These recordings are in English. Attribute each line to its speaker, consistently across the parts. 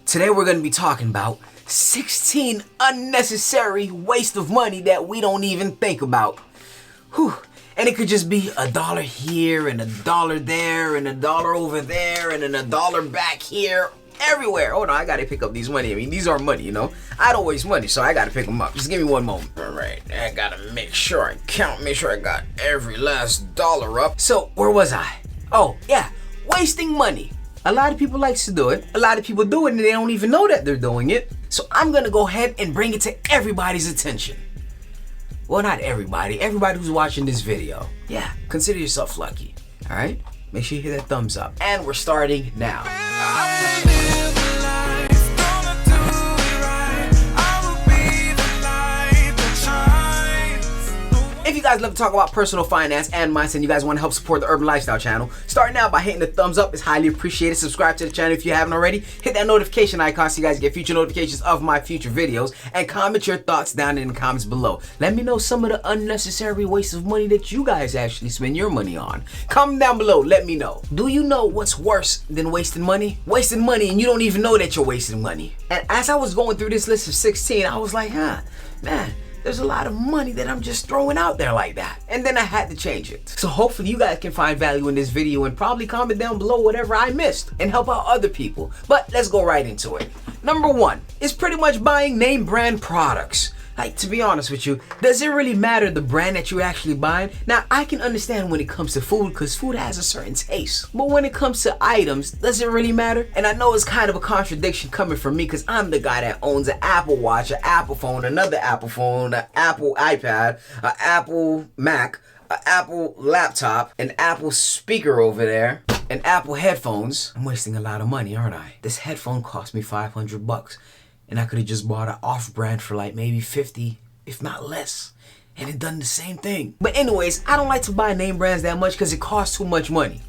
Speaker 1: Today we're going to be talking about 16 unnecessary waste of money that we don't even think about. Whew. And it could just be $1 here and $1 there and $1 over there and then $1 back here. Everywhere. Hold on, I gotta pick up these money. I mean, these are money, you know. I don't waste money, so I gotta pick them up. Just give me one moment. All right, I gotta make sure I count, make sure I got every last dollar up. So, where was I? Oh, yeah, wasting money. A lot of people likes to do it. A lot of people do it and they don't even know that they're doing it. So I'm gonna go ahead and bring it to everybody's attention. Well, not everybody. Everybody who's watching this video. Yeah, consider yourself lucky. All right? Make sure you hit that thumbs up. And we're starting now. If you guys love to talk about personal finance and mindset and you guys want to help support the Urban Lifestyle channel, start now by hitting the thumbs up. It's highly appreciated. Subscribe to the channel if you haven't already. Hit that notification icon so you guys get future notifications of my future videos. And comment your thoughts down in the comments below. Let me know some of the unnecessary waste of money that you guys actually spend your money on. Comment down below. Let me know. Do you know what's worse than wasting money? Wasting money and you don't even know that you're wasting money. And as I was going through this list of 16, I was like, man, there's a lot of money that I'm just throwing out there like that. And then I had to change it. So hopefully you guys can find value in this video and probably comment down below whatever I missed and help out other people. But let's go right into it. Number one is pretty much buying name brand products. Like, to be honest with you, does it really matter the brand that you're actually buying? Now, I can understand when it comes to food because food has a certain taste. But when it comes to items, does it really matter? And I know it's kind of a contradiction coming from me because I'm the guy that owns an Apple Watch, an Apple phone, another Apple phone, an Apple iPad, an Apple Mac, an Apple laptop, an Apple speaker over there, and Apple headphones. I'm wasting a lot of money, aren't I? This headphone cost me $500. And I could have just bought an off-brand for like maybe 50, if not less. And it done the same thing. But anyways, I don't like to buy name brands that much because it costs too much money.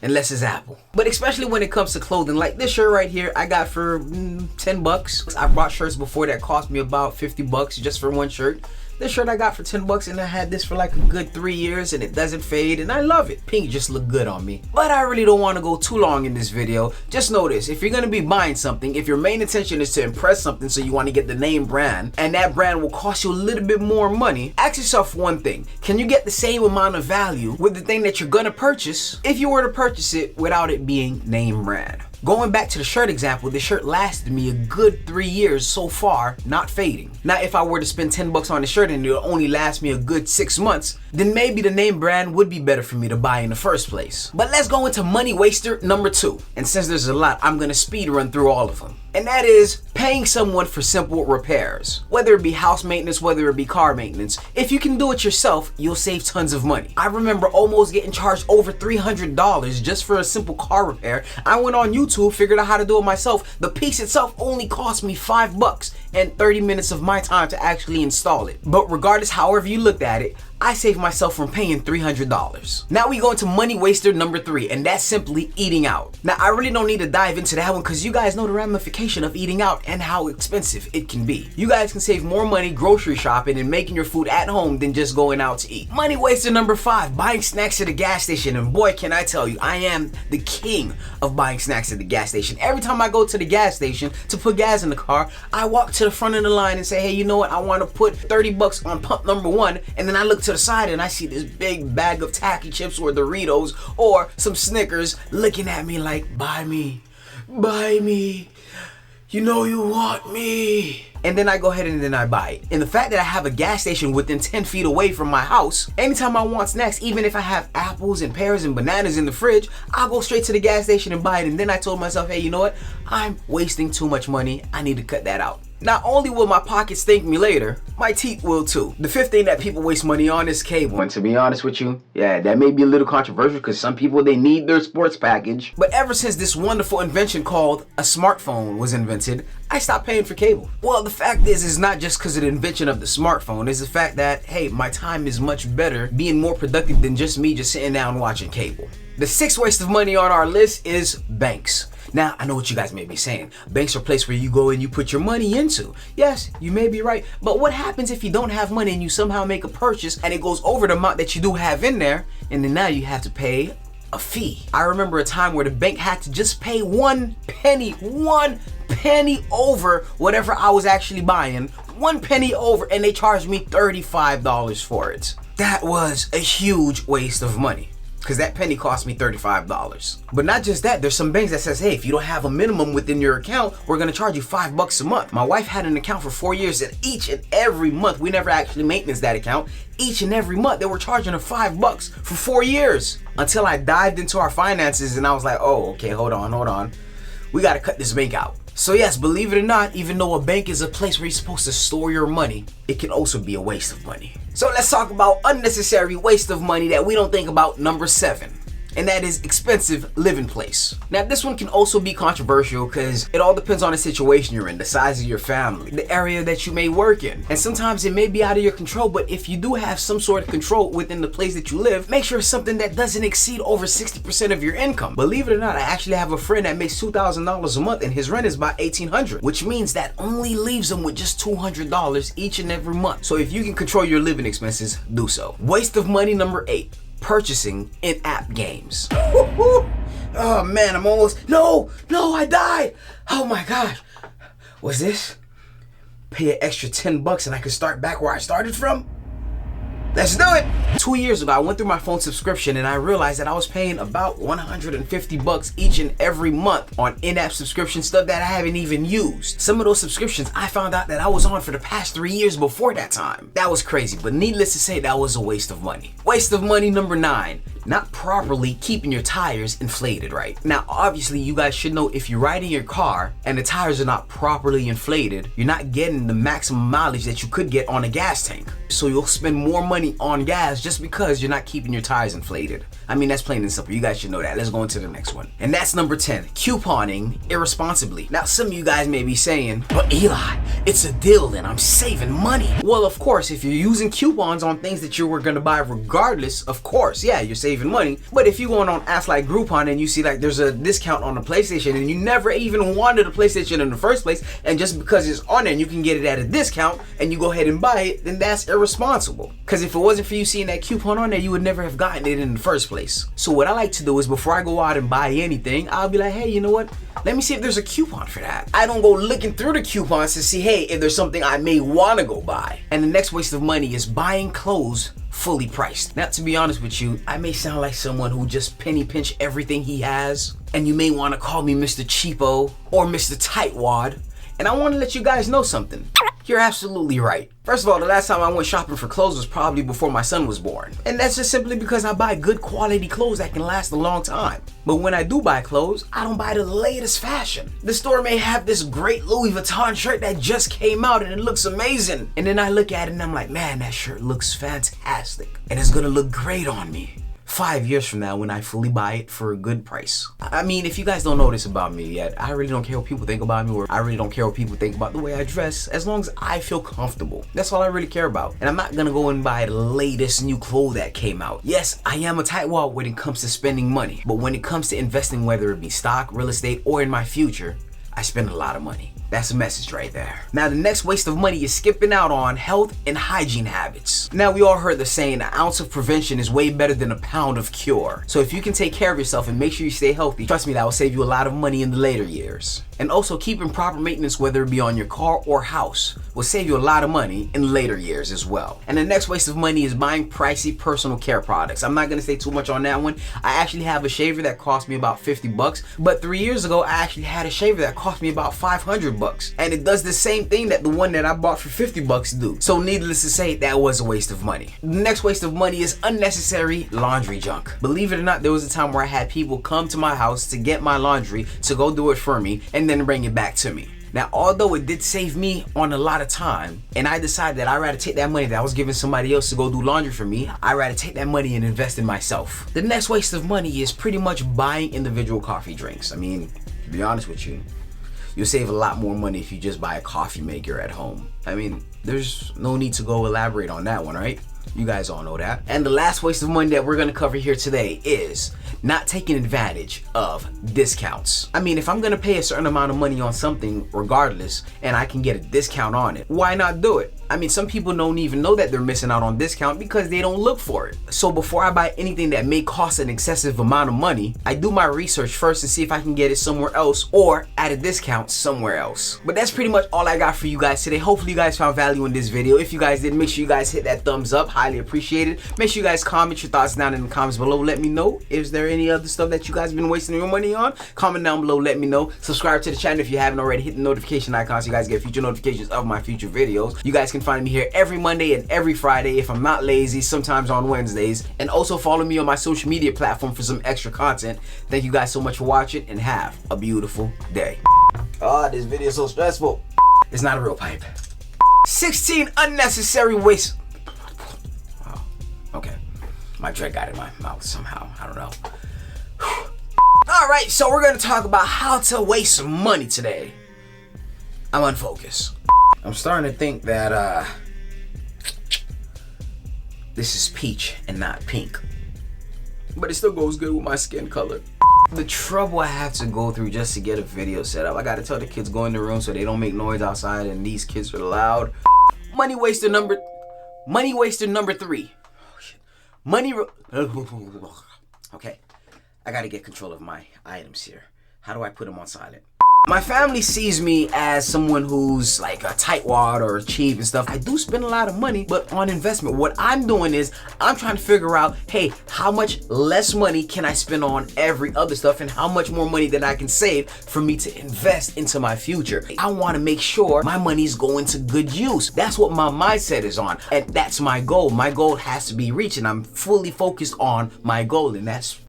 Speaker 1: Unless it's Apple. But especially when it comes to clothing, like this shirt right here, I got for 10 bucks. I bought shirts before that cost me about 50 bucks just for one shirt. This shirt I got for 10 bucks and I had this for like a good 3 years and it doesn't fade and I love it. Pink just look good on me. But I really don't want to go too long in this video. Just know this, if you're going to be buying something, if your main intention is to impress something so you want to get the name brand and that brand will cost you a little bit more money, ask yourself one thing. Can you get the same amount of value with the thing that you're going to purchase if you were to purchase it without it being name brand? Going back to the shirt example, the shirt lasted me a good 3 years so far, not fading. Now, if I were to spend 10 bucks on the shirt and it'll only last me a good 6 months, then maybe the name brand would be better for me to buy in the first place. But let's go into money waster number 2. And since there's a lot, I'm gonna speed run through all of them. And that is paying someone for simple repairs. Whether it be house maintenance, whether it be car maintenance. If you can do it yourself, you'll save tons of money. I remember almost getting charged over $300 just for a simple car repair. I went on YouTube, figured out how to do it myself. The piece itself only cost me $5 and 30 minutes of my time to actually install it. But regardless, however you looked at it, I saved myself from paying $300. Now we go into money waster number 3, and that's simply eating out. Now I really don't need to dive into that one because you guys know the ramification of eating out and how expensive it can be. You guys can save more money grocery shopping and making your food at home than just going out to eat. Money waster number 5, buying snacks at the gas station. And boy, can I tell you, I am the king of buying snacks at the gas station. Every time I go to the gas station to put gas in the car, I walk to the front of the line and say, hey, you know what? I want to put 30 bucks on pump number 1, and then I look to the side and I see this big bag of tacky chips or Doritos or some Snickers looking at me like, buy me, you know you want me. And then I go ahead and then I buy it. And the fact that I have a gas station within 10 feet away from my house, anytime I want snacks, even if I have apples and pears and bananas in the fridge, I'll go straight to the gas station and buy it. And then I told myself, hey, you know what? I'm wasting too much money. I need to cut that out. Not only will my pockets thank me later, my teeth will too. The 5th thing that people waste money on is cable. And to be honest with you, yeah, that may be a little controversial because some people, they need their sports package. But ever since this wonderful invention called a smartphone was invented, I stopped paying for cable. Well, the fact is, it's not just because of the invention of the smartphone. It's the fact that, hey, my time is much better being more productive than just me just sitting down watching cable. The 6th waste of money on our list is banks. Now, I know what you guys may be saying. Banks are a place where you go and you put your money into. Yes, you may be right. But what happens if you don't have money and you somehow make a purchase and it goes over the amount that you do have in there, and then now you have to pay a fee? I remember a time where the bank had to just pay 1 penny penny over whatever I was actually buying, 1 penny over, and they charged me $35 for it. That was a huge waste of money, because that penny cost me $35. But not just that, there's some banks that says, hey, if you don't have a minimum within your account, we're gonna charge you $5 a month. My wife had an account for 4 years, and each and every month, we never actually maintenance that account, each and every month they were charging her $5 for 4 years. Until I dived into our finances and I was like, oh, okay, hold on. We gotta cut this bank out. So yes, believe it or not, even though a bank is a place where you're supposed to store your money, it can also be a waste of money. So let's talk about unnecessary waste of money that we don't think about, number 7. And that is expensive living place. Now this one can also be controversial because it all depends on the situation you're in, the size of your family, the area that you may work in. And sometimes it may be out of your control, but if you do have some sort of control within the place that you live, make sure it's something that doesn't exceed over 60% of your income. Believe it or not, I actually have a friend that makes $2,000 a month and his rent is about $1,800, which means that only leaves him with just $200 each and every month. So if you can control your living expenses, do so. Waste of money number 8. Purchasing in-app games. Oh man, I'm almost, no, I died. Oh my gosh. What's this? Pay an extra $10 and I can start back where I started from? Let's do it. 2 years ago, I went through my phone subscription and I realized that I was paying about $150 each and every month on in-app subscription stuff that I haven't even used. Some of those subscriptions I found out that I was on for the past 3 years before that time. That was crazy, but needless to say, that was a waste of money. Waste of money number 9. Not properly keeping your tires inflated right. Now, obviously, you guys should know if you're riding your car and the tires are not properly inflated, you're not getting the maximum mileage that you could get on a gas tank. So you'll spend more money on gas just because you're not keeping your tires inflated. I mean, that's plain and simple. You guys should know that. Let's go into the next one. And that's number 10, couponing irresponsibly. Now, some of you guys may be saying, but Eli, it's a deal and I'm saving money. Well, of course, if you're using coupons on things that you were gonna buy regardless, of course, yeah, you're saving money. But if you're going on apps like Groupon and you see like there's a discount on the PlayStation and you never even wanted a PlayStation in the first place, and just because it's on there and you can get it at a discount and you go ahead and buy it, then that's irresponsible. Because if it wasn't for you seeing that coupon on there, you would never have gotten it in the first place. So what I like to do is before I go out and buy anything, I'll be like, hey, you know what? Let me see if there's a coupon for that. I don't go looking through the coupons to see, hey, if there's something I may want to go buy. And the next waste of money is buying clothes fully priced. Now, to be honest with you, I may sound like someone who just penny pinch everything he has, and you may want to call me Mr. Cheapo or Mr. Tightwad, and I want to let you guys know something. You're absolutely right. First of all, the last time I went shopping for clothes was probably before my son was born. And that's just simply because I buy good quality clothes that can last a long time. But when I do buy clothes, I don't buy the latest fashion. The store may have this great Louis Vuitton shirt that just came out and it looks amazing. And then I look at it and I'm like, man, that shirt looks fantastic. And it's gonna look great on me 5 years from now when I fully buy it for a good price. I mean, if you guys don't know this about me yet, I really don't care what people think about me, or I really don't care what people think about the way I dress, as long as I feel comfortable. That's all I really care about. And I'm not gonna go and buy the latest new clothes that came out. Yes, I am a tightwad when it comes to spending money, but when it comes to investing, whether it be stock, real estate, or in my future, I spend a lot of money. That's a message right there. Now, the next waste of money is skipping out on health and hygiene habits. Now, we all heard the saying, an ounce of prevention is way better than a pound of cure. So if you can take care of yourself and make sure you stay healthy, trust me, that will save you a lot of money in the later years. And also keeping proper maintenance, whether it be on your car or house, will save you a lot of money in later years as well. And the next waste of money is buying pricey personal care products. I'm not gonna say too much on that one. I actually have a shaver that cost me about $50, but 3 years ago, I actually had a shaver that cost me about $500. And it does the same thing that the one that I bought for $50 do. So needless to say, that was a waste of money. The next waste of money is unnecessary laundry junk. Believe it or not, there was a time where I had people come to my house to get my laundry, to go do it for me, and then bring it back to me. Now, although it did save me on a lot of time, and I decided that I'd rather take that money that I was giving somebody else to go do laundry for me, I'd rather take that money and invest in myself. The next waste of money is pretty much buying individual coffee drinks. I mean, to be honest with you, you'll save a lot more money if you just buy a coffee maker at home. I mean, there's no need to go elaborate on that one, right? You guys all know that. And the last waste of money that we're gonna cover here today is not taking advantage of discounts. I mean, if I'm gonna pay a certain amount of money on something regardless, and I can get a discount on it, why not do it? I mean, some people don't even know that they're missing out on discount because they don't look for it. So before I buy anything that may cost an excessive amount of money, I do my research first to see if I can get it somewhere else or at a discount somewhere else. But that's pretty much all I got for you guys today. Hopefully you guys found value in this video. If you guys did, make sure you guys hit that thumbs up. Highly appreciated. Make sure you guys comment your thoughts down in the comments below. Let me know, is there any other stuff that you guys been wasting your money on? Comment down below, let me know. Subscribe to the channel if you haven't already. Hit the notification icon so you guys get future notifications of my future videos. You guys can find me here every Monday and every Friday if I'm not lazy, sometimes on Wednesdays. And also follow me on my social media platform for some extra content. Thank you guys so much for watching and have a beautiful day. Oh, this video is so stressful. It's not a real pipe. 16 unnecessary waste. Oh, okay. My drink got in my mouth somehow. I don't know. Alright, so we're gonna talk about how to waste money today. I'm unfocused. I'm starting to think that this is peach and not pink. But it still goes good with my skin color. The trouble I have to go through just to get a video set up. I gotta tell the kids go in the room so they don't make noise outside and these kids are loud. Money waster number 3. Oh, shit. Okay, I gotta get control of my items here. How do I put them on silent? My family sees me as someone who's like a tightwad or cheap and stuff. I do spend a lot of money, but on investment. What I'm doing is I'm trying to figure out, hey, how much less money can I spend on every other stuff and how much more money that I can save for me to invest into my future. I want to make sure my money's going to good use. That's what my mindset is on, and that's my goal. My goal has to be reached, and I'm fully focused on my goal, and that's